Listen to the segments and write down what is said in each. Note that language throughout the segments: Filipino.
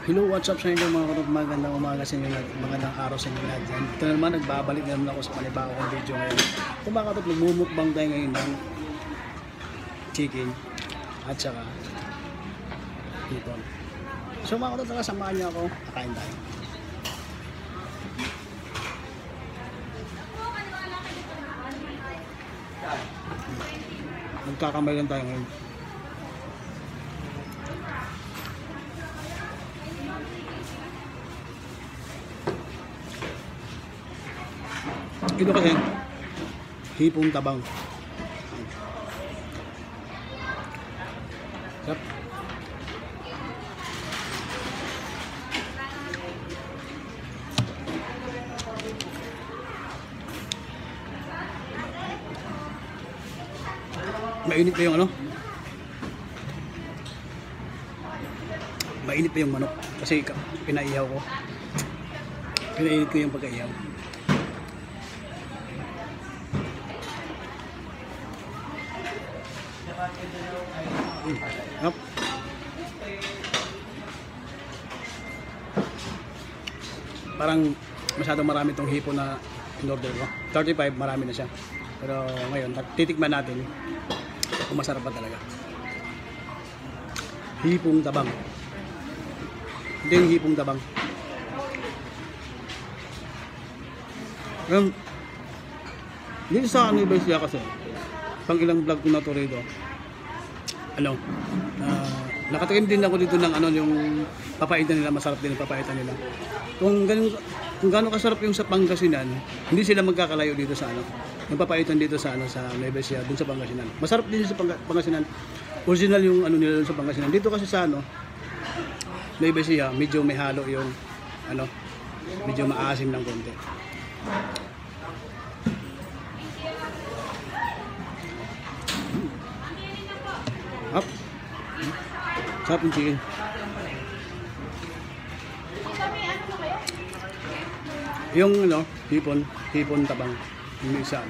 Hello, what's up sa inyo mga kapatid? Magandang umaga sa inyo, magandang araw sa inyo lahat dyan. Ito naman, nagbabalik na naman ako sa panibagong video ngayon. Ito mga kapatid, magmumukbang tayo ngayon ng chicken at saka hipon. So mga kapatid, tara, samahan niyo ako, kakain tayo. Magkakamay lang tayo ngayon. Ito kasi hipong tabang. Sarap. Mainit pa yung ano? Mainit pa yung manok kasi pinaihaw ko. Pinainit ko yung pagkaihaw. Yep. Parang masyadong marami itong hipon na in-order ko. 35, marami na siya. Pero ngayon, titikman natin kung masarap pa talaga. Hipong tabang. Hindi yung hipong tabang. Dito sa ano iba siya kasi pang ilang vlog ko na to rito. Nakatikim din ako dito ng yung papaitan nila, masarap din ang papaitan nila. Kung gaano kasarap yung sa Pangasinan, hindi sila magkakalayo dito sa yung papaitan dito sa sa Nueva Ecija, dun sa Pangasinan. Masarap din sa Pangasinan. Original yung nila sa Pangasinan. Dito kasi sa Nueva Ecija, medyo may halo yung medyo maasim ng konti. Up. Sarap yung chicken. Yung hipon tabang. Yung isa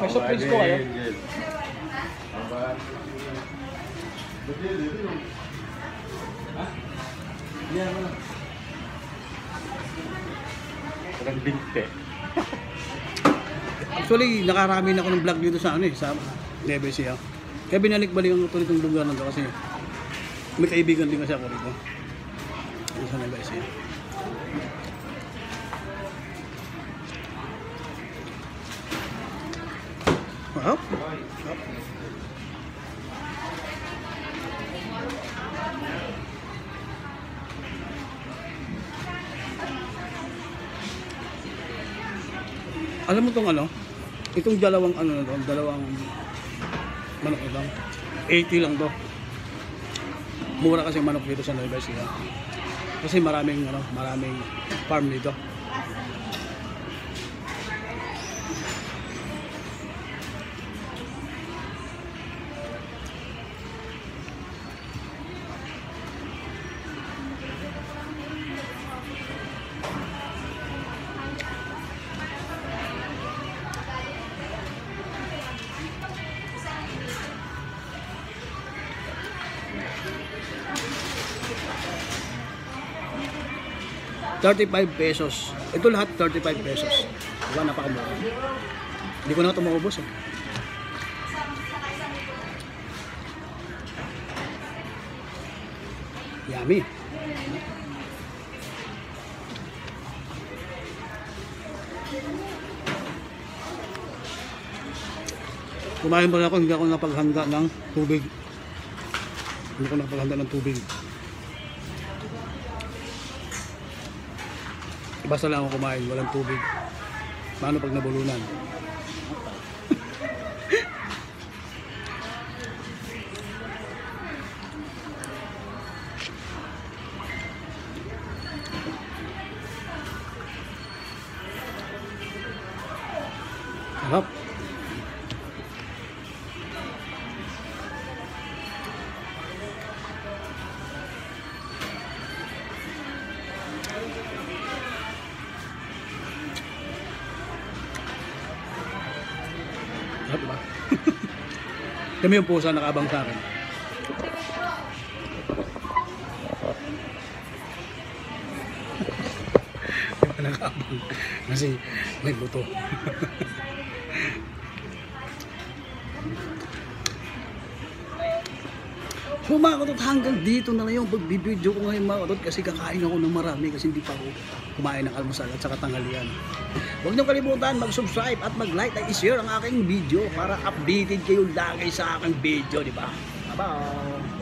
May surprise ko kayo. Actually, nakarami na ako ng vlog dito sa sa Nueva Ecija. Kaya binalik-balik ang tuloy itong lugar na ito kasi may kaibigan din kasi ako rito. Sa Nueva Ecija. Wow. Alam mo itong dalawang dalawang manok lang. 80 lang to. Mura kasi manok dito sa Nueva Ecija. Kasi maraming farm dito. ₱35. Ito lahat ₱35. Diba, napakamura. Hindi ko na ito maubos Yummy. Kumain pa ako, hindi ako napaghanda ng tubig. Basta lang ako kumain, walang tubig. Paano pag nabulunan? Sarap. Sarap, diba? Kami yung pusa nakaabang sa akin. Yung nakaabang. Kasi may buto. So mga katot, hanggang dito na lang yung pagbibideo ko ngayon mga katot, kasi kakain ako ng marami kasi hindi pa ako kumain ng almusal at saka tanghalian. Huwag niyo kalimutan mag-subscribe at mag-like at i-share ang aking video para updated kayo lagi sa aking video, di ba? Bye-bye!